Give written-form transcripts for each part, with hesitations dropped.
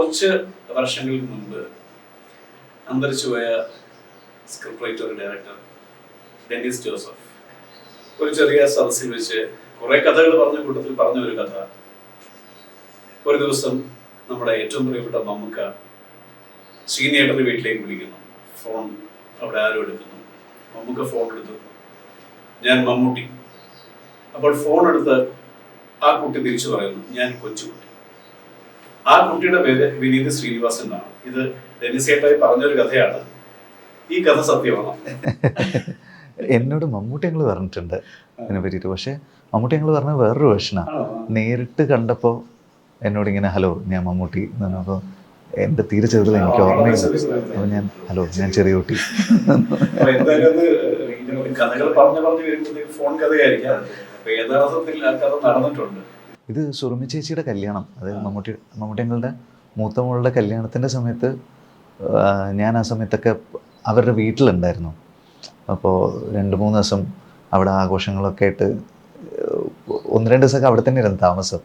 കുറച്ച് വർഷങ്ങൾക്ക് മുൻപ് അന്തരിച്ചുപോയ script writer director Dennis Joseph ഒരു ചെറിയ സദസ്സിൽ വെച്ച് കുറെ കഥകൾ പറഞ്ഞ കൂട്ടത്തിൽ പറഞ്ഞ ഒരു കഥ, ഒരു ദിവസം നമ്മുടെ ഏറ്റവും പ്രിയപ്പെട്ട മമ്മൂക്ക ശ്രീനേട്ടൻ്റെ വീട്ടിലേക്ക് വിളിക്കുന്നു. ഫോൺ അവിടെ ആരും എടുക്കുന്നു. മമ്മൂക്ക ഫോൺ എടുത്തു, ഞാൻ മമ്മൂട്ടി. അപ്പോൾ ഫോൺ എടുത്ത് ആ കുട്ടി തിരിച്ചു പറയുന്നു, ഞാൻ കൊച്ചുകുട്ടി. ആ കുട്ടിയുടെ പേര് വിനീത് ശ്രീനിവാസൻ എന്നാണ്. ഇത് ഡെന്നിസേട്ടായി പറഞ്ഞൊരു കഥയാണ്. ഈ കഥ സത്യമാണ്. എന്നോട് മമ്മൂട്ടി ഞങ്ങൾ പറഞ്ഞിട്ടുണ്ട് ഇതിനെ പറ്റിയിട്ട്. പക്ഷേ മമ്മൂട്ടി ഞങ്ങൾ പറഞ്ഞ വേറൊരു വേർഷനാണ്. നേരിട്ട് കണ്ടപ്പോൾ എന്നോട് ഇങ്ങനെ ഹലോ ഞാൻ മമ്മൂട്ടി എന്ന് പറഞ്ഞപ്പോൾ എൻ്റെ തീരെ ചെറുതിൽ എനിക്ക് ഓർമ്മയില്ല. അപ്പോൾ ഞാൻ ഹലോ ഞാൻ ചെറിയ കുട്ടി. കഥകൾ പറഞ്ഞു പറഞ്ഞു വരുമ്പോഴത്തേക്ക് ഫോൺ കഥയായിരിക്കാം. യഥാർത്ഥത്തിൽ ആ കഥ നടന്നിട്ടുണ്ട്. ഇത് സുറുമി ചേച്ചിയുടെ കല്യാണം, അതായത് മമ്മൂട്ടി ഞങ്ങളുടെ മൂത്ത മോളുടെ കല്യാണത്തിൻ്റെ സമയത്ത് ഞാൻ ആ സമയത്തൊക്കെ അവരുടെ വീട്ടിലുണ്ടായിരുന്നു. അപ്പോൾ 2-3 ദിവസം അവിടെ ആഘോഷങ്ങളൊക്കെ ആയിട്ട് 1-2 ദിവസമൊക്കെ അവിടെ തന്നെ ഇരുന്ന് താമസം.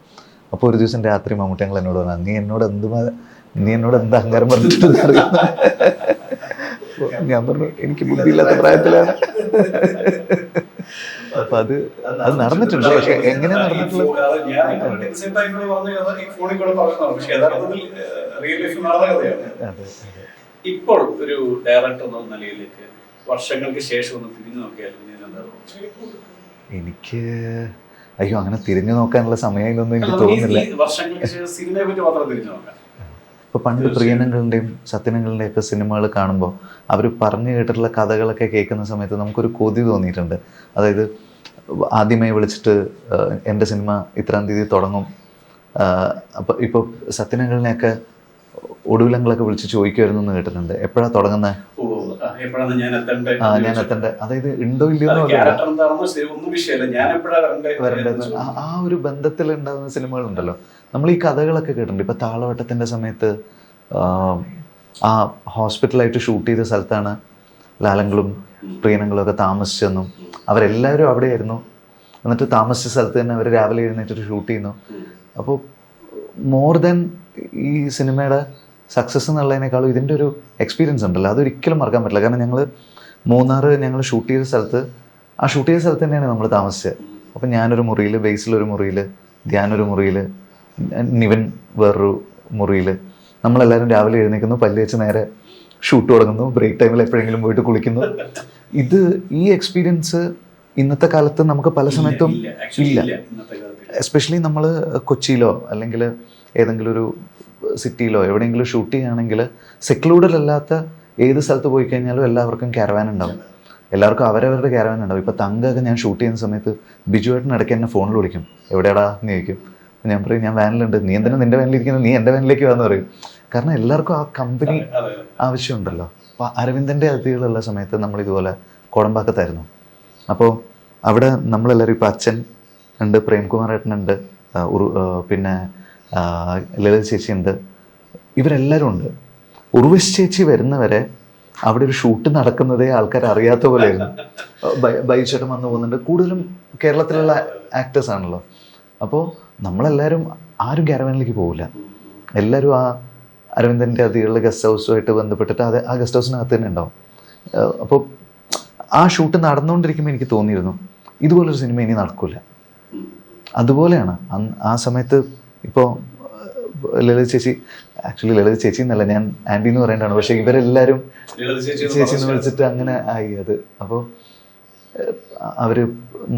അപ്പോൾ ഒരു ദിവസം രാത്രി മമ്മൂട്ടി ഞങ്ങൾ എന്നോട് പറഞ്ഞു, നീ എന്നോട് എന്ത് അഹങ്കാരം പറഞ്ഞിട്ടുണ്ട് അറിയാം. ഞാൻ പറഞ്ഞു എനിക്ക് ബുദ്ധിയില്ലാത്ത പ്രായത്തിലാണ്. അപ്പൊ അത് നടന്നിട്ടുണ്ട്. പക്ഷെ എങ്ങനെ നടന്നിട്ടുള്ളത് ഇപ്പോൾ ഒരു ഡയറക്ടർ എന്ന നിലയിലേക്ക് വർഷങ്ങൾക്ക് ശേഷം ഒന്ന് തിരിഞ്ഞു നോക്കിയാൽ എനിക്ക് അയ്യോ അങ്ങനെ തിരിഞ്ഞു നോക്കാനുള്ള സമയമായിട്ടൊന്നും എനിക്ക് തോന്നുന്നില്ല. വർഷങ്ങൾക്ക് ശേഷം സിനിമയെ പറ്റി മാത്രം തിരിഞ്ഞു നോക്കാം. ഇപ്പോൾ പണ്ട് പ്രിയനങ്ങളുടെയും സത്യനങ്ങളുടെയും ഒക്കെ സിനിമകൾ കാണുമ്പോൾ അവർ പറഞ്ഞു കേട്ടിട്ടുള്ള കഥകളൊക്കെ കേൾക്കുന്ന സമയത്ത് നമുക്കൊരു കൊതി തോന്നിയിട്ടുണ്ട്. അതായത് ആദ്യമായി വിളിച്ചിട്ട് എൻ്റെ സിനിമ ഇത്രാം തീയതി തുടങ്ങും. അപ്പോൾ ഇപ്പോൾ സത്യനങ്ങളിനെയൊക്കെ ഒടുവിലങ്ങളൊക്കെ വിളിച്ച് ചോദിക്കുമായിരുന്നു എന്ന് കേട്ടിട്ടുണ്ട്, എപ്പോഴാണ് തുടങ്ങുന്നത്, ഞാൻ എത്തണ്ടേ, അതായത് ഉണ്ടോ ഇല്ലയോ വരേണ്ടത്. ആ ഒരു ബന്ധത്തിൽ ഉണ്ടാകുന്ന സിനിമകളുണ്ടല്ലോ. നമ്മൾ ഈ കഥകളൊക്കെ കേട്ടിട്ടുണ്ട്. ഇപ്പം താളവട്ടത്തിൻ്റെ സമയത്ത് ആ ഹോസ്പിറ്റലായിട്ട് ഷൂട്ട് ചെയ്ത സ്ഥലത്താണ് ലാലങ്ങളും പ്രിയനങ്ങളും ഒക്കെ താമസിച്ചെന്നും അവരെല്ലാവരും അവിടെയായിരുന്നു. എന്നിട്ട് താമസിച്ച സ്ഥലത്ത് തന്നെ അവർ രാവിലെ എഴുന്നേറ്റിട്ട് ഷൂട്ട് ചെയ്യുന്നു. അപ്പോൾ മോർ ദാൻ ഈ സിനിമയുടെ സക്സസ് എന്നുള്ളതിനേക്കാളും ഇതിൻ്റെ ഒരു എക്സ്പീരിയൻസ് ഉണ്ടല്ലോ, അതൊരിക്കലും മറക്കാൻ പറ്റില്ല. കാരണം മൂന്നാർ ഞങ്ങൾ ഷൂട്ട് ചെയ്ത സ്ഥലത്ത് തന്നെയാണ് നമ്മൾ താമസിച്ചത്. അപ്പം ഞാനൊരു മുറിയിൽ, ബേസിലൊരു മുറിയിൽ, ധ്യാനൊരു മുറിയിൽ, നിവൻ വേറൊരു മുറിയിൽ. നമ്മളെല്ലാവരും രാവിലെ എഴുന്നേൽക്കുന്നു, പല്ല് വെച്ച് നേരെ ഷൂട്ട് തുടങ്ങുന്നു, ബ്രേക്ക് ടൈമിൽ എപ്പോഴെങ്കിലും പോയിട്ട് കുളിക്കുന്നു. ഈ എക്സ്പീരിയൻസ് ഇന്നത്തെ കാലത്ത് നമുക്ക് പല സമയത്തും ഇല്ല. എസ്പെഷ്യലി നമ്മൾ കൊച്ചിയിലോ അല്ലെങ്കിൽ ഏതെങ്കിലും ഒരു സിറ്റിയിലോ എവിടെയെങ്കിലും ഷൂട്ട് ചെയ്യുകയാണെങ്കിൽ സെക്ലൂഡഡ് അല്ലാത്ത ഏത് സ്ഥലത്ത് പോയി കഴിഞ്ഞാലും എല്ലാവർക്കും ക്യാരവാൻ ഉണ്ടാവും. എല്ലാവർക്കും അവരവരുടെ ക്യാരവാൻ ഉണ്ടാവും. ഇപ്പോൾ തങ്കമൊക്കെ ഞാൻ ഷൂട്ട് ചെയ്യുന്ന സമയത്ത് ബിജുവേട്ടൻ ഇടയ്ക്ക് എന്നെ ഫോണിൽ വിളിക്കും, എവിടെയാടാ എന്ന് ചോദിക്കും. ഞാൻ പറയും ഞാൻ വാനിലുണ്ട്. നീ എന്തിനാ നിൻ്റെ വാനിലിരിക്കുന്നത്, നീ എൻ്റെ വാനിലേക്ക് വന്ന് പറയും. കാരണം എല്ലാവർക്കും ആ കമ്പനി ആവശ്യമുണ്ടല്ലോ. അപ്പോൾ അരവിന്ദൻ്റെ അതിഥികളുള്ള സമയത്ത് നമ്മളിതുപോലെ കോടമ്പാക്കത്തായിരുന്നു. അപ്പോൾ അവിടെ നമ്മളെല്ലാവരും ഇപ്പോൾ അച്ഛൻ ഉണ്ട്, പ്രേംകുമാർ ഏട്ടനുണ്ട്, പിന്നെ ലളിത ചേച്ചി ഉണ്ട്, ഇവരെല്ലാവരും ഉണ്ട്. ഉർവശി ചേച്ചി വരുന്നവരെ അവിടെ ഒരു ഷൂട്ട് നടക്കുന്നതേ ആൾക്കാർ അറിയാത്ത പോലെയായിരുന്നു. ബൈചേട്ടൻ വന്നു പോകുന്നുണ്ട്. കൂടുതലും കേരളത്തിലുള്ള ആക്ടേഴ്സ് ആണല്ലോ. അപ്പോൾ നമ്മളെല്ലാവരും ആരും ക്യാരവാനിലേക്ക് പോകില്ല. എല്ലാവരും ആ അരവിന്ദൻ്റെ അതിഥികളുടെ ഗസ്റ്റ് ഹൗസുമായിട്ട് ബന്ധപ്പെട്ടിട്ട് ആ ഗസ്റ്റ് ഹൗസിനകത്ത് തന്നെ ഉണ്ടാവും. അപ്പോൾ ആ ഷൂട്ട് നടന്നുകൊണ്ടിരിക്കുമ്പോൾ എനിക്ക് തോന്നിയിരുന്നു ഇതുപോലൊരു സിനിമ ഇനി നടക്കില്ല. അതുപോലെയാണ് ആ സമയത്ത്. ഇപ്പോൾ ലളിത ചേച്ചി എന്നല്ല, ഞാൻ ആൻറ്റി എന്ന് പറയേണ്ടതാണ്. പക്ഷേ ഇവരെല്ലാവരും ചേച്ചി എന്ന് വിളിച്ചിട്ട് അങ്ങനെ ആയി അത്. അപ്പോൾ അവർ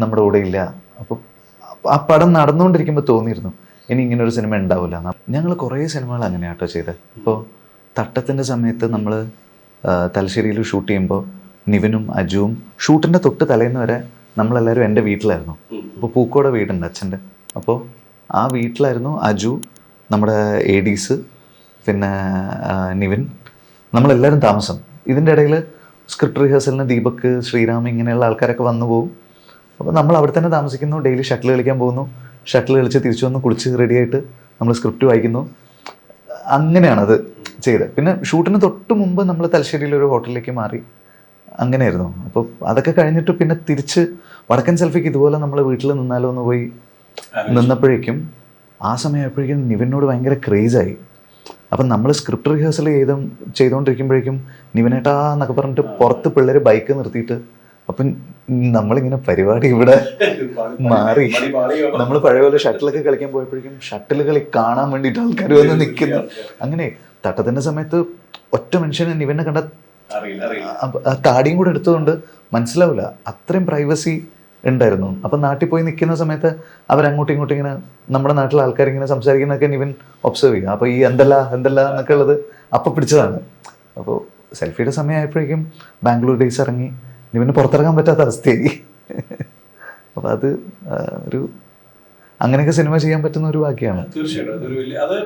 നമ്മുടെ കൂടെ ഇല്ല. അപ്പോൾ ആ പടം നടന്നുകൊണ്ടിരിക്കുമ്പോൾ തോന്നിയിരുന്നു ഇനി ഇങ്ങനൊരു സിനിമ ഉണ്ടാവില്ല. ഞങ്ങൾ കുറേ സിനിമകൾ അങ്ങനെയാട്ടോ ചെയ്തത്. ഇപ്പോൾ തട്ടത്തിൻ്റെ സമയത്ത് നമ്മൾ തലശ്ശേരിയിൽ ഷൂട്ട് ചെയ്യുമ്പോൾ നിവിനും അജുവും ഷൂട്ടിൻ്റെ തൊട്ട് തലേന്ന് വരെ നമ്മളെല്ലാവരും എൻ്റെ വീട്ടിലായിരുന്നു. അപ്പോൾ പൂക്കോടെ വീടുണ്ട് അച്ഛൻ്റെ. അപ്പോൾ ആ വീട്ടിലായിരുന്നു അജു, നമ്മുടെ ADs, പിന്നെ നിവിൻ, നമ്മളെല്ലാവരും താമസം. ഇതിൻ്റെ ഇടയിൽ സ്ക്രിപ്റ്റ് റിഹേഴ്സലിന് ദീപക്, ശ്രീരാം ഇങ്ങനെയുള്ള ആൾക്കാരൊക്കെ വന്നു പോകും. അപ്പോൾ നമ്മൾ അവിടെ തന്നെ താമസിക്കുന്നു. ഡെയിലി ഷട്ടിൽ കളിക്കാൻ പോകുന്നു. ഷട്ടിൽ കളിച്ച് തിരിച്ചു വന്ന് കുളിച്ച് റെഡിയായിട്ട് നമ്മൾ സ്ക്രിപ്റ്റ് വായിക്കുന്നു. അങ്ങനെയാണത് ചെയ്തത്. പിന്നെ ഷൂട്ടിന് തൊട്ട് മുമ്പ് നമ്മൾ തലശ്ശേരിയിലൊരു ഹോട്ടലിലേക്ക് മാറി. അങ്ങനെയായിരുന്നു. അപ്പോൾ അതൊക്കെ കഴിഞ്ഞിട്ട് പിന്നെ തിരിച്ച് വടക്കൻ സെൽഫിക്ക് ഇതുപോലെ നമ്മൾ വീട്ടിൽ നിന്നാലോ എന്ന് പോയി നിന്നപ്പോഴേക്കും ആ സമയമായപ്പോഴേക്കും നിവിനോട് ഭയങ്കര ക്രേസായി. അപ്പം നമ്മൾ സ്ക്രിപ്റ്റ് റിഹേഴ്സൽ ചെയ്തുകൊണ്ടിരിക്കുമ്പോഴേക്കും നിവിനേട്ടാ എന്നൊക്കെ പറഞ്ഞിട്ട് പുറത്ത് പിള്ളേർ ബൈക്ക് നിർത്തിയിട്ട് അപ്പം നമ്മളിങ്ങനെ പരിപാടി ഇവിടെ മാറി. നമ്മൾ പഴയ പോലെ ഷട്ടിലൊക്കെ കളിക്കാൻ പോയപ്പോഴേക്കും ഷട്ടിൽ കളി കാണാൻ വേണ്ടിയിട്ട് ആൾക്കാർ വന്ന് നിൽക്കുന്നു. അങ്ങനെ തട്ടത്തിൻ്റെ സമയത്ത് ഒറ്റ മനുഷ്യനെ നിവിനെ കണ്ട താടിയും കൂടെ എടുത്തതുകൊണ്ട് മനസ്സിലാവില്ല, അത്രയും പ്രൈവസി ഉണ്ടായിരുന്നു. അപ്പം നാട്ടിൽ പോയി നിൽക്കുന്ന സമയത്ത് അവരങ്ങോട്ടും ഇങ്ങോട്ടും ഇങ്ങനെ നമ്മുടെ നാട്ടിലെ ആൾക്കാരിങ്ങനെ സംസാരിക്കുന്നതൊക്കെ ഇവൻ ഒബ്സർവ് ചെയ്യും. അപ്പോൾ ഈ എന്തല്ല എന്നൊക്കെ ഉള്ളത് അപ്പം പിടിച്ചതാണ്. അപ്പോൾ സെൽഫിയുടെ സമയമായപ്പോഴേക്കും ബാംഗ്ലൂർ ഡേയ്സ് ഇറങ്ങി, ഇവന് പുറത്തിറങ്ങാൻ പറ്റാത്ത അവസ്ഥയായി. അപ്പോൾ അത് ഒരു അങ്ങനെയൊക്കെ സിനിമ ചെയ്യാൻ പറ്റുന്ന ഒരു ഭാഗ്യമാണ്. തീർച്ചയായിട്ടും.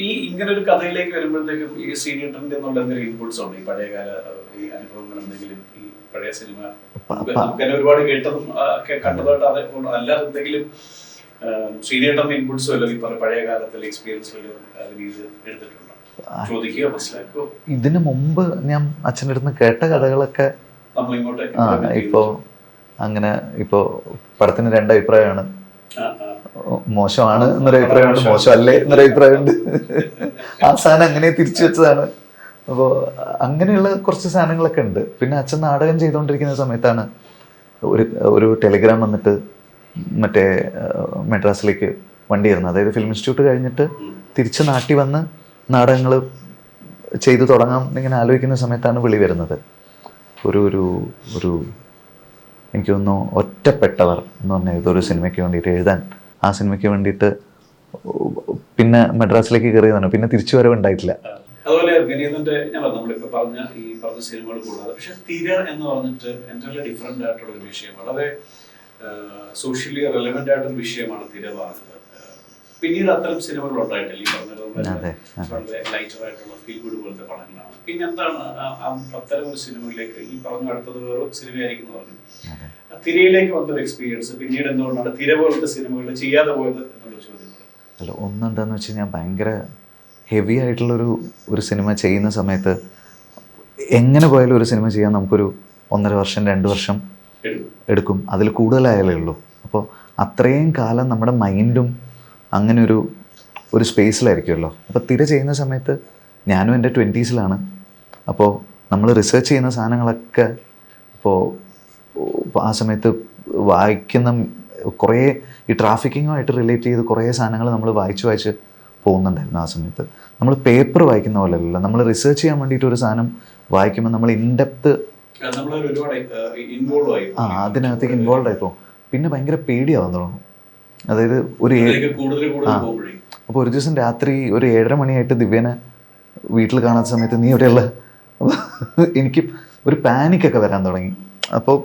ഈ ഇങ്ങനെ ഒരു കഥയിലേക്ക് വരുമ്പോഴത്തേക്കും ഈ സീനിയറിന്റെ എന്നുള്ള എന്തെങ്കിലും ഇൻപുട്സ് ഉണ്ട്, ഈ പഴയകാല ഈ അനുഭവങ്ങൾ എന്തെങ്കിലും, ഈ പഴയ സിനിമ നമുക്ക് ഒരുപാട് കേട്ടതും കണ്ടതായിട്ട് അല്ലാതെ എന്തെങ്കിലും സീനിയറിന്റെ ഇൻപുട്സ് വല്ലോ ഈ പഴയ കാലത്തിലെ എക്സ്പീരിയൻസ് വല്ലോ എടുത്തിട്ടുണ്ടോ, ചോദിക്കുകയോ മനസ്സിലാക്കുകയോ? ഇതിനു മുമ്പ് ഞാൻ അച്ഛൻ്റെ അടുത്ത് കേട്ട കഥകളൊക്കെ ഇപ്പോൾ അങ്ങനെ ഇപ്പോൾ പടത്തിന് രണ്ടഭിപ്രായമാണ്. മോശമാണ് എന്നൊരു അഭിപ്രായമുണ്ട്, മോശമല്ലേ എന്നൊരു അഭിപ്രായമുണ്ട്. ആ സാധനം അങ്ങനെ തിരിച്ചു വെച്ചതാണ്. അപ്പോൾ അങ്ങനെയുള്ള കുറച്ച് സാധനങ്ങളൊക്കെ ഉണ്ട്. പിന്നെ അച്ഛൻ നാടകം ചെയ്തുകൊണ്ടിരിക്കുന്ന സമയത്താണ് ഒരു ടെലിഗ്രാം വന്നിട്ട് മറ്റേ മെഡ്രാസിലേക്ക് വണ്ടി വരുന്നത്. അതായത് ഫിലിം ഇൻസ്റ്റിറ്റ്യൂട്ട് കഴിഞ്ഞിട്ട് തിരിച്ച് നാട്ടിൽ വന്ന് നാടകങ്ങൾ ചെയ്തു തുടങ്ങാം എന്നിങ്ങനെ ആലോചിക്കുന്ന സമയത്താണ് വിളി വരുന്നത്. ഒരു എനിക്ക് തോന്നുന്നു ഒറ്റപ്പെട്ടവർ എന്ന് പറഞ്ഞാൽ ഇതൊരു സിനിമയ്ക്ക് വേണ്ടിയിട്ട് എഴുതാൻ, ആ സിനിമയ്ക്ക് വേണ്ടിയിട്ട് പിന്നെ മദ്രാസിലേക്ക് കയറിയതാണ്. പിന്നെ തിരിച്ചു വരവുണ്ടായിട്ടില്ല. അതുപോലെ വിനീതന്റെ നമ്മളിപ്പോൾ പറഞ്ഞ സിനിമകൾ കൂടാതെ പക്ഷെ തിര എന്ന് പറഞ്ഞിട്ട് എൻ്റർലി ഡിഫറെൻ്റ് ആയിട്ടുള്ള ഒരു വിഷയം, വളരെ സോഷ്യലി റെലവെൻ്റ് ആയിട്ടൊരു വിഷയമാണ് തിര പറഞ്ഞത്. പിന്നീട് അത്തരം സിനിമകൾ ഉണ്ടായിട്ടില്ല, ഈ പറഞ്ഞത് വളരെ ലൈറ്ററായിട്ടുള്ള ഫീൽ ഗുഡ് പോലത്തെ പടങ്ങളാണ്. പിന്നെ എന്താണ് അത്തരം ഒരു സിനിമയിലേക്ക് ഈ പറഞ്ഞ അടുത്തത് വേറെ സിനിമയായിരിക്കും എന്ന് പറഞ്ഞു, തിരയിലേക്ക് വന്നൊരു എക്സ്പീരിയൻസ് പിന്നീട് എന്തുകൊണ്ടാണ് തിര പോലത്തെ സിനിമകൾ ചെയ്യാതെ പോയത് എന്നുള്ള ചോദ്യം? അല്ല, ഒന്നെന്താണെന്ന് വെച്ച് കഴിഞ്ഞാൽ ഭയങ്കര ഹെവി ആയിട്ടുള്ളൊരു സിനിമ ചെയ്യുന്ന സമയത്ത് എങ്ങനെ പോയാലും ഒരു സിനിമ ചെയ്യാൻ നമുക്കൊരു 1.5 വർഷം 2 വർഷം എടുക്കും, അതിൽ കൂടുതലായാലേ ഉള്ളൂ. അപ്പോൾ അത്രയും കാലം നമ്മുടെ മൈൻഡും അങ്ങനെ ഒരു സ്പേസിലായിരിക്കുമല്ലോ. അപ്പോൾ തിര ചെയ്യുന്ന സമയത്ത് ഞാനും എൻ്റെ 20s അപ്പോൾ നമ്മൾ റിസർച്ച് ചെയ്യുന്ന സാധനങ്ങളൊക്കെ ഇപ്പോൾ ആ സമയത്ത് വായിക്കുന്ന കുറേ ഈ ട്രാഫിക്കിങ്ങുമായിട്ട് റിലേറ്റ് ചെയ്ത് കുറേ സാധനങ്ങൾ നമ്മൾ വായിച്ച് പോകുന്നുണ്ടായിരുന്നു. ആ സമയത്ത് നമ്മൾ പേപ്പർ വായിക്കുന്ന പോലെ അല്ല, നമ്മൾ റിസർച്ച് ചെയ്യാൻ വേണ്ടിയിട്ട് ഒരു സാധനം വായിക്കുമ്പോൾ നമ്മൾ ഇൻഡെപ്ത് അതിനകത്തേക്ക് ഇൻവോൾവ് ആയിപ്പോൾ പിന്നെ ഭയങ്കര പേടിയാവാൻ തുടങ്ങും. അതായത് അപ്പോൾ ഒരു ദിവസം രാത്രി ഒരു 7:30 മണിയായിട്ട് ദിവ്യനെ വീട്ടിൽ കാണാത്ത സമയത്ത് നീ എവിടെയുള്ള, എനിക്ക് ഒരു പാനിക്കൊക്കെ വരാൻ തുടങ്ങി. അപ്പോൾ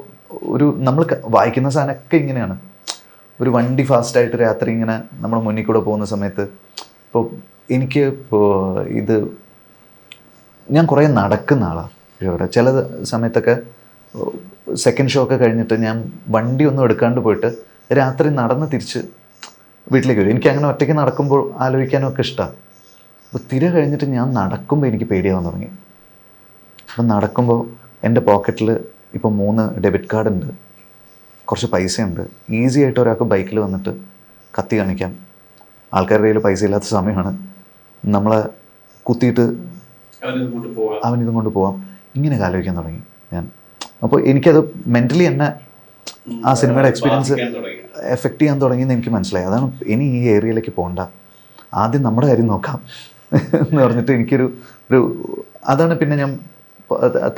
നമ്മൾ വായിക്കുന്ന സാധനമൊക്കെ ഇങ്ങനെയാണ്. ഒരു വണ്ടി ഫാസ്റ്റായിട്ട് രാത്രി ഇങ്ങനെ നമ്മുടെ മുന്നിൽ കൂടെ പോകുന്ന സമയത്ത് ഇപ്പോൾ എനിക്ക് ഞാൻ കുറേ നടക്കുന്ന ആളാണ്. ഇവിടെ ചില സമയത്തൊക്കെ സെക്കൻഡ് ഷോ ഒക്കെ കഴിഞ്ഞിട്ട് ഞാൻ വണ്ടി ഒന്നും എടുക്കാണ്ട് പോയിട്ട് രാത്രി നടന്ന് തിരിച്ച് വീട്ടിലേക്ക് വരും. എനിക്ക് അങ്ങനെ ഒറ്റയ്ക്ക് നടക്കുമ്പോൾ ആലോചിക്കാനൊക്കെ ഇഷ്ടമാണ്. അപ്പോൾ തിര കഴിഞ്ഞിട്ട് ഞാൻ നടക്കുമ്പോൾ എനിക്ക് പേടിയാവാൻ തുടങ്ങി. അപ്പം നടക്കുമ്പോൾ എൻ്റെ പോക്കറ്റിൽ ഇപ്പോൾ 3 ഡെബിറ്റ് കാർഡ് ഉണ്ട്, കുറച്ച് പൈസയുണ്ട്. ഈസി ആയിട്ട് ഒരാൾക്ക് ബൈക്കിൽ വന്നിട്ട് കത്തി കാണിക്കാം, ആൾക്കാരുടെ കയ്യിൽ പൈസ ഇല്ലാത്ത സമയമാണ്, നമ്മളെ കുത്തിയിട്ട് അവനിതും കൊണ്ട് പോവാം. ഇങ്ങനെയൊക്കെ ആലോചിക്കാൻ തുടങ്ങി ഞാൻ. അപ്പോൾ എനിക്കത് മെൻ്റലി എന്നെ ആ സിനിമയുടെ എക്സ്പീരിയൻസ് എഫക്റ്റ് ചെയ്യാൻ തുടങ്ങിയെന്ന് എനിക്ക് മനസ്സിലായി. അതാണ് ഇനി ഈ ഏരിയയിലേക്ക് പോകണ്ട, ആദ്യം നമ്മുടെ കാര്യം നോക്കാം എന്ന് പറഞ്ഞിട്ട് എനിക്കൊരു അതാണ്. പിന്നെ ഞാൻ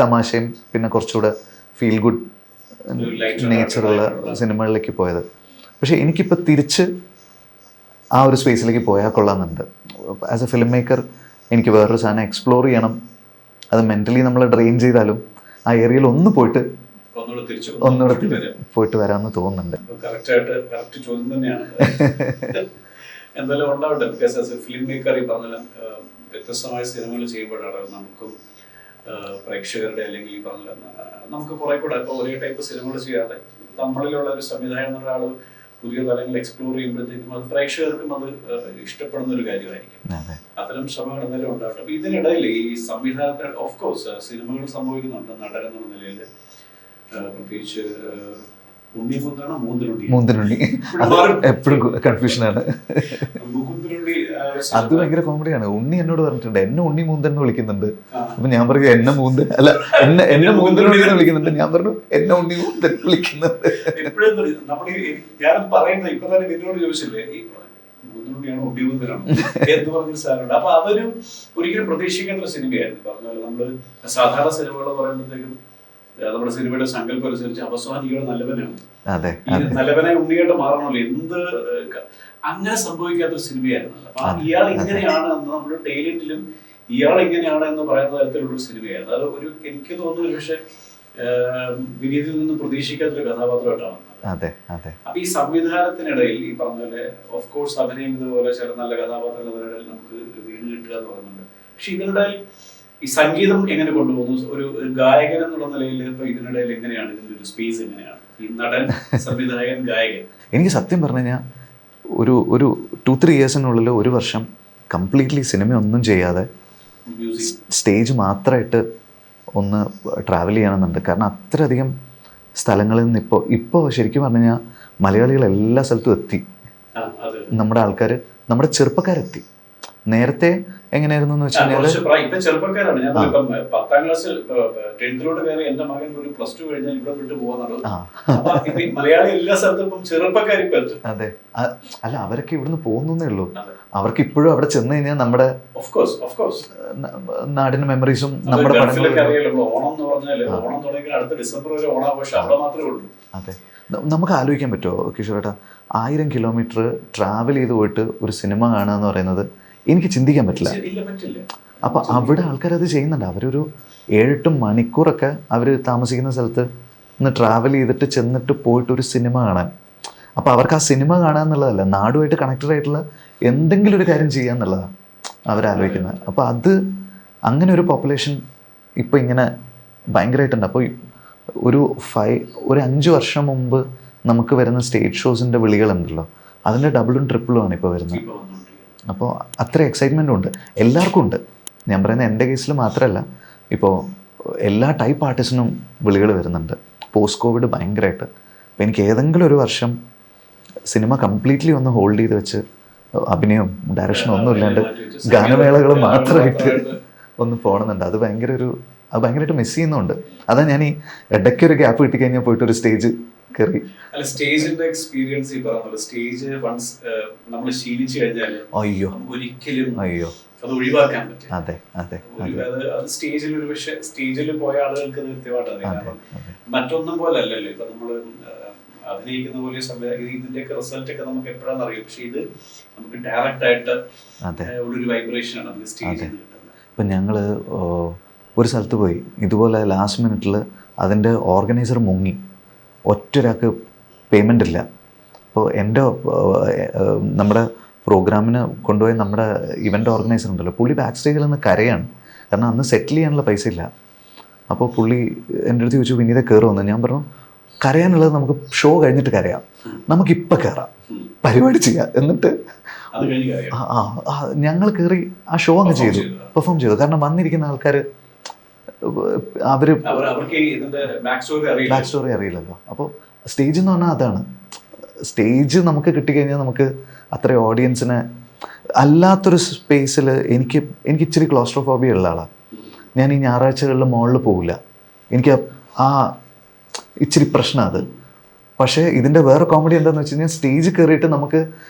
തമാശയും പിന്നെ കുറച്ചുകൂടെ ഫീൽ ഗുഡ് നേച്ചറുള്ള സിനിമകളിലേക്ക് പോയത്. പക്ഷേ എനിക്കിപ്പോൾ തിരിച്ച് ആ ഒരു സ്പേസിലേക്ക് പോയാൽ കൊള്ളാമെന്നുണ്ട്. ആസ് എ ഫിലിം മേക്കർ എനിക്ക് വേറൊരു സാധനം എക്സ്പ്ലോർ ചെയ്യണം. അത് മെൻ്റലി നമ്മൾ ഡ്രെയിൻ ചെയ്താലും ആ ഏരിയയിൽ ഒന്നുകൂടെ പോയിട്ട് വരാമെന്ന് തോന്നുന്നുണ്ട്. കറക്റ്റ് ചോദ്യം തന്നെയാണ്. എന്തായാലും ഉണ്ടാവട്ടെ. Because as A film maker ഈ പറഞ്ഞ വ്യത്യസ്തമായ സിനിമകൾ ചെയ്യുമ്പോഴാണ് നമുക്കും പ്രേക്ഷകരുടെ അല്ലെങ്കിൽ ഈ പറഞ്ഞ നമുക്ക് കുറെ കൂടെ ഇപ്പോൾ ഒരേ ടൈപ്പ് സിനിമകൾ ചെയ്യാതെ നമ്മളിലുള്ള ഒരു സംവിധായകൻ എന്നുള്ള ആൾ പുതിയ തലങ്ങൾ എക്സ്പ്ലോർ ചെയ്യുമ്പോഴത്തേക്കും അത് പ്രേക്ഷകർക്കും അത് ഇഷ്ടപ്പെടുന്ന ഒരു കാര്യമായിരിക്കും. അത്തരം ശ്രമങ്ങൾ എന്തായാലും ഉണ്ടാവട്ടെ. അപ്പൊ ഇതിനിടയിൽ ഈ സംവിധാനത്തിൽ ഓഫ് കോഴ്സ് സിനിമകൾ സംഭവിക്കുന്നുണ്ട്. നടൻ എന്നുള്ള നിലയിൽ പ്രത്യേകിച്ച് ഉണ്ണിമുന്താണോ മൂന്നിലുണ്ടി എപ്പോഴും കൺഫ്യൂഷനാണ്. മുകുന്ദനുണ്ടി അത് ഭയങ്കര കോമഡിയാണ്. ഉണ്ണി എന്നോട് പറഞ്ഞിട്ടുണ്ട്, എന്നെ ഉണ്ണി മൂന്തൻ വിളിക്കുന്നുണ്ട്. അപ്പൊ ഞാൻ പറയും എന്നെ മൂന്തൻ അല്ല, എന്നെ മൂന്തനോട് വിളിക്കുന്നുണ്ട്. ഞാൻ പറഞ്ഞു എന്നെ ഉണ്ണി മൂന്തൻ വിളിക്കുന്നുണ്ട്. എപ്പോഴും നമ്മൾ ഞാൻ പറയുന്നത് ഇപ്പൊ തന്നെ നിന്നോട് ചോദിച്ചില്ലേ, ഈ മൂന്നുണ്ണിയാണോ ഉണ്ണിമൂന്തനാണോ എന്ന് പറഞ്ഞൊരു സാധനമുണ്ട്. അപ്പൊ അതൊരു ഒരിക്കലും പ്രതീക്ഷിക്കേണ്ട ഒരു സിനിമയായിരുന്നു. പറഞ്ഞാൽ നമ്മള് സാധാരണ സിനിമകൾ പറയുമ്പോഴത്തേക്കും നമ്മുടെ സിനിമയുടെ സങ്കല്പം അനുസരിച്ച് അവസാനിയുടെ നല്ലവനാണ്, ഈ നല്ലവനായി ഉണ്ണിയായിട്ട് മാറണമല്ലോ, എന്ത് അങ്ങനെ സംഭവിക്കാത്തൊരു സിനിമയായിരുന്നു. അപ്പൊ ഇയാൾ ഇങ്ങനെയാണ് എന്ന് നമ്മുടെ ടൈലന്റിലും ഇയാൾ ഇങ്ങനെയാണ് എന്ന് പറയുന്ന തരത്തിലുള്ളൊരു സിനിമയായിരുന്നു. അത് ഒരു എനിക്ക് തോന്നുന്നു പക്ഷെ വിനീതിൽ നിന്നും പ്രതീക്ഷിക്കാത്തൊരു കഥാപാത്രമായിട്ടാണ്. അപ്പൊ ഈ സംവിധാനത്തിനിടയിൽ ഈ പറഞ്ഞ പോലെ ഓഫ് കോഴ്സ് അഭിനയം ഇതുപോലെ ചില നല്ല കഥാപാത്രങ്ങളിടയിൽ നമുക്ക് വീണ് കിട്ടുക എന്ന് പറയുന്നുണ്ട്. പക്ഷെ ഇതിനിടയിൽ ഈ സംഗീതം എങ്ങനെ കൊണ്ടുപോകുന്നു, ഒരു ഗായകൻ എന്നുള്ള നിലയിൽ ഇപ്പൊ ഇതിനിടയിൽ എങ്ങനെയാണ് ഇതിന്റെ ഒരു സ്പേസ്, എങ്ങനെയാണ് ഈ നടൻ, സംവിധായകൻ, ഗായകൻ? എനിക്ക് സത്യം പറഞ്ഞു കഴിഞ്ഞാൽ ഒരു 2-3 ഇയേഴ്സിനുള്ളിൽ ഒരു വർഷം കംപ്ലീറ്റ്ലി സിനിമ ഒന്നും ചെയ്യാതെ സ്റ്റേജ് മാത്രമായിട്ട് ഒന്ന് ട്രാവൽ ചെയ്യണമെന്നുണ്ട്. കാരണം അത്രയധികം സ്ഥലങ്ങളിൽ നിന്ന് ഇപ്പോൾ ശരിക്കും പറഞ്ഞു കഴിഞ്ഞാൽ മലയാളികൾ എല്ലാ സ്ഥലത്തും എത്തി. നമ്മുടെ ആൾക്കാർ, നമ്മുടെ ചെറുപ്പക്കാരെത്തി. നേരത്തെ എങ്ങനെയായിരുന്നു എന്ന് വെച്ച് കഴിഞ്ഞാൽ ഇപ്പൊ ചെറുപ്പക്കാരാണ്. ഞാൻ 10ാം ക്ലാസ്സിൽ 10th കയറി എന്റെ മകൻ ഒരു +2 കഴിഞ്ഞാൽ ഇവിടെ വിട്ട് പോകാന്നുള്ളത്. മലയാളി എല്ലാ സ്ഥലത്തും ചെറുപ്പക്കാരിപ്പോ എത്തും. അതെ, അല്ല അവരൊക്കെ ഇവിടുന്ന് പോകുന്നേ ഉള്ളൂ. അവർക്ക് ഇപ്പോഴും അവിടെ ചെന്ന് കഴിഞ്ഞാൽ നമ്മുടെ നാടിന്റെ മെമ്മറീസും നമ്മുടെ ഓണം എന്ന് പറഞ്ഞാൽ ഓണം തുടങ്ങി അടുത്ത ഡിസംബർ വരെ ഓണാഘോഷം അവിടെ മാത്രമേ ഉള്ളൂ. അതെ, നമുക്ക് ആലോചിക്കാൻ പറ്റുമോ കിഷോറേട്ടാ, 1000 കിലോമീറ്റർ ട്രാവൽ ചെയ്ത് പോയിട്ട് ഒരു സിനിമ കാണുക എന്ന് പറയുന്നത് എനിക്ക് ചിന്തിക്കാൻ പറ്റില്ല. അപ്പൊ അവിടെ ആൾക്കാരത് ചെയ്യുന്നുണ്ട്. അവരൊരു 7-8 മണിക്കൂറൊക്കെ അവർ താമസിക്കുന്ന സ്ഥലത്ത് നിന്ന് ട്രാവൽ ചെയ്തിട്ട് ചെന്നിട്ട് പോയിട്ട് ഒരു സിനിമ കാണാൻ. അപ്പൊ അവർക്ക് ആ സിനിമ കാണുക എന്നുള്ളതല്ല, നാടുമായിട്ട് കണക്റ്റഡ് ആയിട്ടുള്ള എന്തെങ്കിലും ഒരു കാര്യം ചെയ്യുക എന്നുള്ളതാണ് അവരാലോചിക്കുന്നത്. അപ്പോൾ അത് അങ്ങനെ ഒരു പോപ്പുലേഷൻ ഇപ്പോൾ ഇങ്ങനെ ഭയങ്കരമായിട്ടുണ്ട്. അപ്പോൾ ഒരു 5 വർഷം മുമ്പ് നമുക്ക് വരുന്ന സ്റ്റേജ് ഷോസിൻ്റെ വിളികളുണ്ടല്ലോ, അതിൻ്റെ ഡബിളും ട്രിപ്പിളും ആണ് ഇപ്പോൾ വരുന്നത്. അപ്പോൾ അത്ര എക്സൈറ്റ്മെൻറ്റും ഉണ്ട്, എല്ലാവർക്കും ഉണ്ട്. ഞാൻ പറയുന്നത് എൻ്റെ കേസിൽ മാത്രമല്ല, ഇപ്പോൾ എല്ലാ ടൈപ്പ് ആർട്ടിസ്റ്റിനും വിളികൾ വരുന്നുണ്ട്. പോസ്റ്റ് കോവിഡ് ഭയങ്കരമായിട്ട്. അപ്പോൾ എനിക്ക് ഏതെങ്കിലും ഒരു വർഷം സിനിമ കംപ്ലീറ്റ്ലി ഒന്ന് ഹോൾഡ് ചെയ്ത് വെച്ച് അഭിനയവും ഡയറക്ഷനും ഒന്നും ഇല്ലാണ്ട് ഗാനമേളകൾ മാത്രമായിട്ട് ഒന്ന് പോകണമെന്നുണ്ട്. അത് ഭയങ്കരമായിട്ട് മിസ് ചെയ്യുന്നുണ്ട്. അതാ ഞാൻ ഈ ഇടയ്ക്കൊരു ഗ്യാപ്പ് കിട്ടിക്കഴിഞ്ഞാൽ പോയിട്ട് ഒരു സ്റ്റേജ് കയറി. അല്ല, സ്റ്റേജിന്റെ എക്സ്പീരിയൻസ് ഈ പറഞ്ഞ സ്റ്റേജ് വൺസ് നമ്മൾ ശീലിച്ചു കഴിഞ്ഞാൽ ഒരിക്കലും അത് ഒഴിവാക്കാൻ പറ്റും. അതെ അതെ, സ്റ്റേജിൽ ഒരു പക്ഷേ സ്റ്റേജിൽ പോയ ആളുകൾക്ക് കൃത്യമായിട്ട് അറിയാം. മറ്റൊന്നും പോലെ അല്ലല്ലോ ഇപ്പൊ നമ്മള് അഭിനയിക്കുന്ന പോലെ ഇതിന്റെയൊക്കെ റിസൾട്ട് ഒക്കെ നമുക്ക് എപ്പോഴാണെന്ന് അറിയാം. പക്ഷെ ഇത് നമുക്ക് ഡയറക്റ്റ് ആയിട്ട് ഒരു വൈബ്രേഷൻ ആണ് നമുക്ക് സ്റ്റേജിൽ കിട്ടുന്നത്. ഇപ്പം ഞങ്ങൾ ഒരു സ്ഥലത്ത് പോയി, ഇതുപോലെ ലാസ്റ്റ് മിനിറ്റിൽ അതിൻ്റെ ഓർഗനൈസർ മുങ്ങി, ഒറ്റൊരാൾക്ക് പേയ്മെൻ്റ് ഇല്ല. അപ്പോൾ നമ്മുടെ പ്രോഗ്രാമിന് കൊണ്ടുപോയി നമ്മുടെ ഇവൻ്റ് ഓർഗനൈസർ ഉണ്ടല്ലോ, പുള്ളി ബാക്ക് സ്റ്റേജിൽ നിന്ന് കരയാണ്. കാരണം അന്ന് സെറ്റിൽ ചെയ്യാനുള്ള പൈസ ഇല്ല. അപ്പോൾ പുള്ളി എൻ്റെ അടുത്ത് ചോദിച്ചു, വിനീത കയറുമെന്ന്. ഞാൻ പറഞ്ഞു, കരയാനുള്ളത് നമുക്ക് ഷോ കഴിഞ്ഞിട്ട് കരയാം, നമുക്കിപ്പോൾ കയറാം, പരിപാടി ചെയ്യാം. എന്നിട്ട് ഞങ്ങൾ കയറി ആ ഷോ അങ്ങ് ചെയ്തു, പെർഫോം ചെയ്തു. കാരണം വന്നിരിക്കുന്ന ആൾക്കാർ ബാക്ക് സ്റ്റോറി അറിയില്ലല്ലോ. അപ്പോൾ സ്റ്റേജ് എന്ന് പറഞ്ഞാൽ അതാണ്. സ്റ്റേജ് നമുക്ക് കിട്ടിക്കഴിഞ്ഞാൽ നമുക്ക് അത്ര ഓഡിയൻസിനെ അല്ലാത്തൊരു സ്പേസിൽ എനിക്ക് ഇച്ചിരി ക്ലോസ്ട്രോഫോബിയ ഉള്ള ആളാണ് ഞാൻ. ഈ ഞായറാഴ്ചകളിൽ മോളിൽ പോവില്ല, എനിക്ക് ആ ഇച്ചിരി പ്രശ്നം അത്. പക്ഷേ ഇതിൻ്റെ വേറെ കോമഡി എന്താണെന്ന് വെച്ച് കഴിഞ്ഞാൽ സ്റ്റേജ് കയറിയിട്ട് നമുക്ക്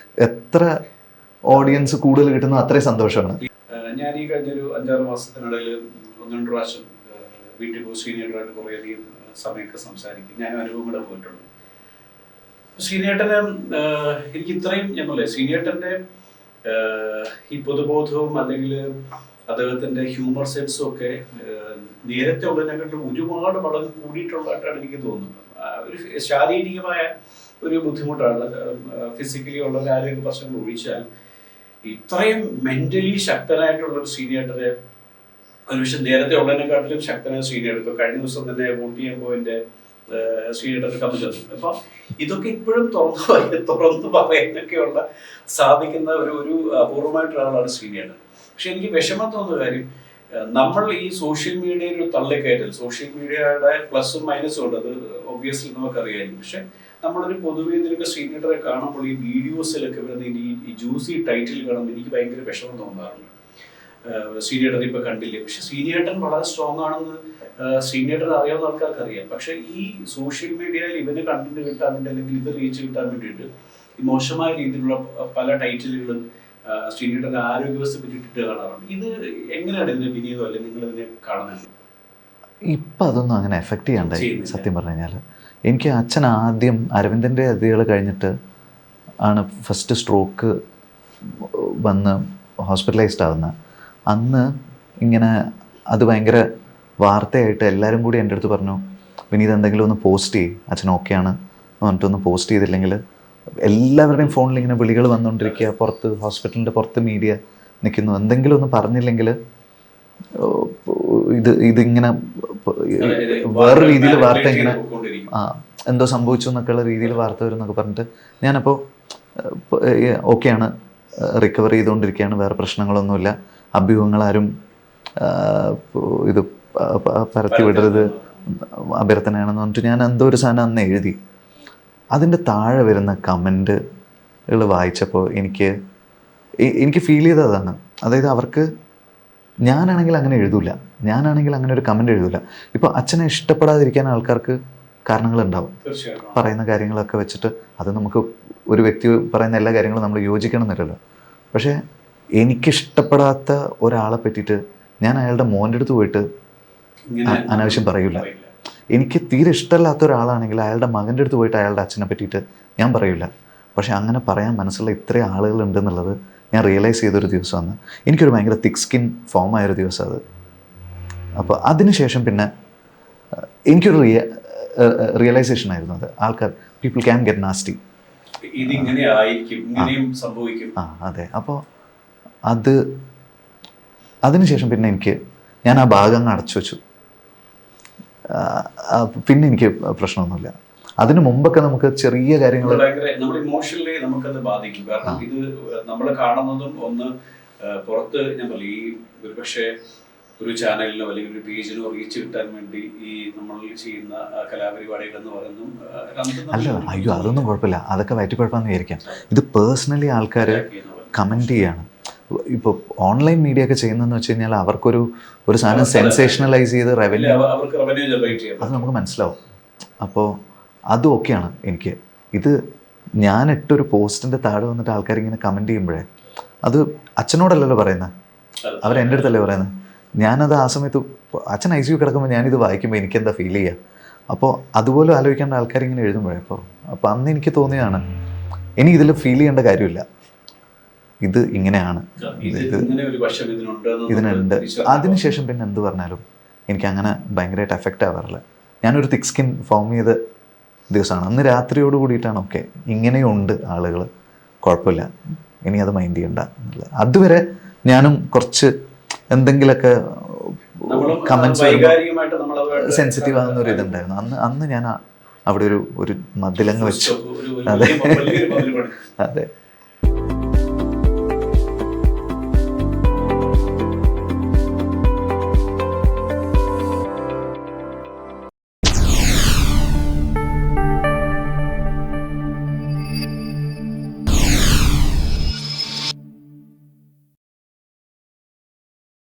എത്ര ഓഡിയൻസ് കൂടുതൽ കിട്ടുന്നു അത്രയും സന്തോഷമാണ്. ഞാൻ ഈ കഴിഞ്ഞൊരു 5-6 മാസത്തിനിടയിൽ 1-2 പ്രാവശ്യം വീട്ടിൽ പോയി ശ്രീനേട്ടനായിട്ട് കുറേയധികം സമയമൊക്കെ സംസാരിക്കും. ഞാൻ അനുഭവങ്ങളെ പോയിട്ടുണ്ട്. ശ്രീനേട്ടന് എനിക്ക് ഇത്രയും ഞാൻ പറയാം, ശ്രീനേട്ടൻ്റെ ഈ പൊതുബോധവും അല്ലെങ്കിൽ അദ്ദേഹത്തിൻ്റെ ഹ്യൂമർ സെൻസും ഒക്കെ നേരത്തെ ഉള്ളതിനെക്കാട്ടും ഒരുപാട് മടങ്ങ് കൂടിയിട്ടുള്ളതായിട്ടാണ് എനിക്ക് തോന്നുന്നത്. ഒരു ശാരീരികമായ ഒരു ബുദ്ധിമുട്ടാണ്, ഫിസിക്കലി ഉള്ള ഒരു ആരോഗ്യ പ്രശ്നങ്ങൾ ഒഴിച്ചാൽ ഇത്രയും മെന്റലി ശക്തനായിട്ടുള്ളൊരു ശ്രീനേട്ടനെ ഒരു പക്ഷെ നേരത്തെ ഉള്ളതിനെക്കാട്ടിലും ശക്തനായ ശ്രീനേട്ടൻ. ഇപ്പോൾ കഴിഞ്ഞ ദിവസം തന്നെ വോട്ട് ചെയ്യുമ്പോൾ എൻ്റെ ശ്രീനേട്ടൻ്റെ കമന്റ് തന്നു. അപ്പം ഇതൊക്കെ ഇപ്പോഴും തുറന്നു പറയാനൊക്കെയുള്ള സാധിക്കുന്ന ഒരു അപൂർവമായിട്ടുള്ള ആളാണ് ശ്രീനേട്ടൻ. പക്ഷെ എനിക്ക് വിഷമം തോന്നുന്ന കാര്യം, നമ്മൾ ഈ സോഷ്യൽ മീഡിയയിൽ ഒരു തള്ളിക്കയറ്റൽ, സോഷ്യൽ മീഡിയയുടെ പ്ലസും മൈനസും ഉണ്ട്, അത് ഒബ്വിയസ്ലി നമുക്കറിയാമായിരിക്കും. പക്ഷെ നമ്മളൊരു പൊതുവെ ഇതിലൊക്കെ ശ്രീനേട്ടറെ കാണുമ്പോൾ ഈ വീഡിയോസിലൊക്കെ വരുന്ന ഈ ജ്യൂസി ടൈറ്റിൽ കാണുമ്പോൾ എനിക്ക് ഭയങ്കര വിഷമം തോന്നാറുണ്ട്. ശ്രീനേട്ടൻ ഇപ്പൊ കണ്ടില്ലേ, പക്ഷെ ശ്രീനേട്ടൻ വളരെ സ്ട്രോങ് ആണെന്ന് ശ്രീനേട്ടൻ അറിയാവുന്ന ആൾക്കാർക്ക് അറിയാം. പക്ഷെ ഈ സോഷ്യൽ മീഡിയയിൽ ഇവന് കണ്ടന്റ് കിട്ടാൻ വേണ്ടി അല്ലെങ്കിൽ ഇത് റീച്ച് കിട്ടാൻ വേണ്ടിയിട്ട് ഈ മോശമായ രീതിയിലുള്ള പല ടൈറ്റിലുകളും ശ്രീനേട്ടൻ്റെ ആരോഗ്യവസ്ഥ പറ്റിയിട്ട് കാണാറുണ്ട്. ഇത് എങ്ങനെയാണ് ഇതിനെ വിനീതം അല്ലെങ്കിൽ നിങ്ങൾ ഇതിനെ കാണുന്നത്? ഇപ്പം അതൊന്നും അങ്ങനെ എഫക്റ്റ് ചെയ്യാണ്ടായി സത്യം പറഞ്ഞു കഴിഞ്ഞാൽ. എനിക്ക് അച്ഛൻ ആദ്യം അരവിന്ദൻ്റെ അതികൾ കഴിഞ്ഞിട്ട് ആണ് ഫസ്റ്റ് സ്ട്രോക്ക് വന്ന് ഹോസ്പിറ്റലൈസ്ഡ് ആവുന്നത്. അന്ന് ഇങ്ങനെ അത് ഭയങ്കര വാർത്തയായിട്ട് എല്ലാവരും കൂടി എൻ്റെ അടുത്ത് പറഞ്ഞു, വിനീത് എന്തെങ്കിലും ഒന്ന് പോസ്റ്റ് ചെയ്യും, അച്ഛൻ ഓക്കെയാണ് എന്ന് പറഞ്ഞിട്ടൊന്ന് പോസ്റ്റ് ചെയ്തില്ലെങ്കിൽ എല്ലാവരുടെയും ഫോണിൽ ഇങ്ങനെ വിളികൾ വന്നുകൊണ്ടിരിക്കുക, പുറത്ത് ഹോസ്പിറ്റലിൻ്റെ പുറത്ത് മീഡിയ നിൽക്കുന്നു, എന്തെങ്കിലും ഒന്ന് പറഞ്ഞില്ലെങ്കിൽ ഇതിങ്ങനെ വേറെ രീതിയിൽ വാർത്ത ഇങ്ങനെ എന്തോ സംഭവിച്ചു എന്നൊക്കെയുള്ള രീതിയിൽ വാർത്ത വരും എന്നൊക്കെ പറഞ്ഞിട്ട് ഞാനപ്പോൾ ഓക്കെയാണ്, റിക്കവർ ചെയ്തുകൊണ്ടിരിക്കുകയാണ്, വേറെ പ്രശ്നങ്ങളൊന്നുമില്ല, അഭ്യൂഹങ്ങളാരും ഇത് പരത്തി വിടരുത്, അഭ്യർത്ഥനയാണെന്ന് പറഞ്ഞിട്ട് ഞാൻ എന്തോ ഒരു സാധനം അന്ന് എഴുതി. അതിൻ്റെ താഴെ വരുന്ന കമൻറ്റുകൾ വായിച്ചപ്പോൾ എനിക്ക് ഫീൽ ചെയ്തതാണ്. അതായത് അവർക്ക് ഞാനാണെങ്കിൽ അങ്ങനെ എഴുതൂല, ഞാനാണെങ്കിൽ അങ്ങനെ ഒരു കമൻറ്റ് എഴുതൂല. ഇപ്പോൾ അച്ഛനെ ഇഷ്ടപ്പെടാതിരിക്കാൻ ആൾക്കാർക്ക് കാരണങ്ങളുണ്ടാവും, പറയുന്ന കാര്യങ്ങളൊക്കെ വെച്ചിട്ട്. അത് നമുക്ക് ഒരു വ്യക്തി പറയുന്ന എല്ലാ കാര്യങ്ങളും നമ്മൾ യോജിക്കണം എന്നില്ലല്ലോ. പക്ഷേ എനിക്കിഷ്ടപ്പെടാത്ത ഒരാളെ പറ്റിയിട്ട് ഞാൻ അയാളുടെ മോൻ്റെ അടുത്ത് പോയിട്ട് അനാവശ്യം പറയൂല. എനിക്ക് തീരെ ഇഷ്ടമല്ലാത്ത ഒരാളാണെങ്കിൽ അയാളുടെ മകൻ്റെ അടുത്ത് പോയിട്ട് അയാളുടെ അച്ഛനെ പറ്റിയിട്ട് ഞാൻ പറയൂല. പക്ഷെ അങ്ങനെ പറയാൻ മനസ്സുള്ള ഇത്രയും ആളുകളുണ്ടെന്നുള്ളത് ഞാൻ റിയലൈസ് ചെയ്തൊരു ദിവസമാണ്. എനിക്കൊരു ഭയങ്കര തിക്ക് സ്കിൻ ഫോം ആയൊരു ദിവസം അത്. അപ്പോൾ അതിനുശേഷം പിന്നെ എനിക്കൊരു റിയലൈസേഷൻ ആയിരുന്നു അത്. ആൾക്കാർ പീപ്പിൾ ക്യാൻ ഗെറ്റ് നാസ്റ്റി, അതെ. അപ്പോൾ അതിനുശേഷം പിന്നെ ഞാൻ ആ ഭാഗം അടച്ചു വെച്ചു. പിന്നെ എനിക്ക് പ്രശ്നമൊന്നുമില്ല. അതിനു മുമ്പൊക്കെ നമുക്ക് ചെറിയ കാര്യങ്ങൾ നമ്മൾ ഇമോഷണലി നമുക്കത് ബാധിക്കും. കാരണം ഇത് നമ്മൾ കാണുന്നതും ഒന്ന് പുറത്ത് ഞാൻ പറയും, ഈ ഒരു പക്ഷേ ഒരു ചാനലിനോ അല്ലെങ്കിൽ ഒരു പേജിനോ റീച്ച് കിട്ടാൻ വേണ്ടി ഈ നമ്മൾ ചെയ്യുന്ന കലാപരിപാടികൾ എന്ന് പറയുന്നു അല്ല, അയ്യോ അതൊന്നും കുഴപ്പമില്ല, അതൊക്കെ വയറ്റിക്കുഴപ്പമെന്ന് വിചാരിക്കാം. ഇത് പേഴ്സണലി ആൾക്കാർ കമൻറ്റ് ചെയ്യാണ്. ഇപ്പോൾ ഓൺലൈൻ മീഡിയ ഒക്കെ ചെയ്യുന്നതെന്ന് വെച്ച് കഴിഞ്ഞാൽ അവർക്കൊരു സാധനം സെൻസേഷണലൈസ് ചെയ്ത് റവന്യൂ അത് നമുക്ക് മനസ്സിലാവും. അപ്പോൾ അത് ഓക്കെയാണ് എനിക്ക്. ഇത് ഞാൻ ഇട്ടൊരു പോസ്റ്റിൻ്റെ താഴെ വന്നിട്ട് ആൾക്കാർ ഇങ്ങനെ കമൻറ്റ് ചെയ്യുമ്പോഴേ അത് അച്ഛനോടല്ലല്ലോ പറയുന്നത്, അവരെൻ്റെ അടുത്തല്ലേ പറയുന്നത്. ഞാനത് ആ സമയത്ത് അച്ഛൻ ICU കിടക്കുമ്പോൾ ഞാനിത് വായിക്കുമ്പോൾ എനിക്കെന്താ ഫീൽ ചെയ്യുക. അപ്പോൾ അതുപോലെ ആലോചിക്കേണ്ട ആൾക്കാരിങ്ങനെ എഴുതുമ്പോഴേ അപ്പോൾ അന്ന് എനിക്ക് തോന്നിയതാണ് ഇനി ഇതിൽ ഫീൽ ചെയ്യേണ്ട കാര്യമില്ല, ഇത് ഇങ്ങനെയാണ്, ഇതിനുണ്ട്. അതിനുശേഷം പിന്നെ എന്ത് പറഞ്ഞാലും എനിക്ക് അങ്ങനെ ഭയങ്കരമായിട്ട് എഫക്റ്റ് ആവാറില്ല. ഞാനൊരു തിക്ക് സ്കിൻ ഫോം ചെയ്ത ദിവസമാണ് അന്ന്. രാത്രിയോട് കൂടിയിട്ടാണ് ഓക്കെ ഇങ്ങനെയുണ്ട് ആളുകൾ, കുഴപ്പമില്ല, ഇനി അത് മൈൻഡ് ചെയ്യണ്ട. അതുവരെ ഞാനും കുറച്ച് എന്തെങ്കിലുമൊക്കെ കമൻസ് സെൻസിറ്റീവ് ആകുന്ന ഒരു ഇതുണ്ടായിരുന്നു. അന്ന് ഞാൻ അവിടെ ഒരു മതിലങ്ങ് വെച്ചു. അതെ.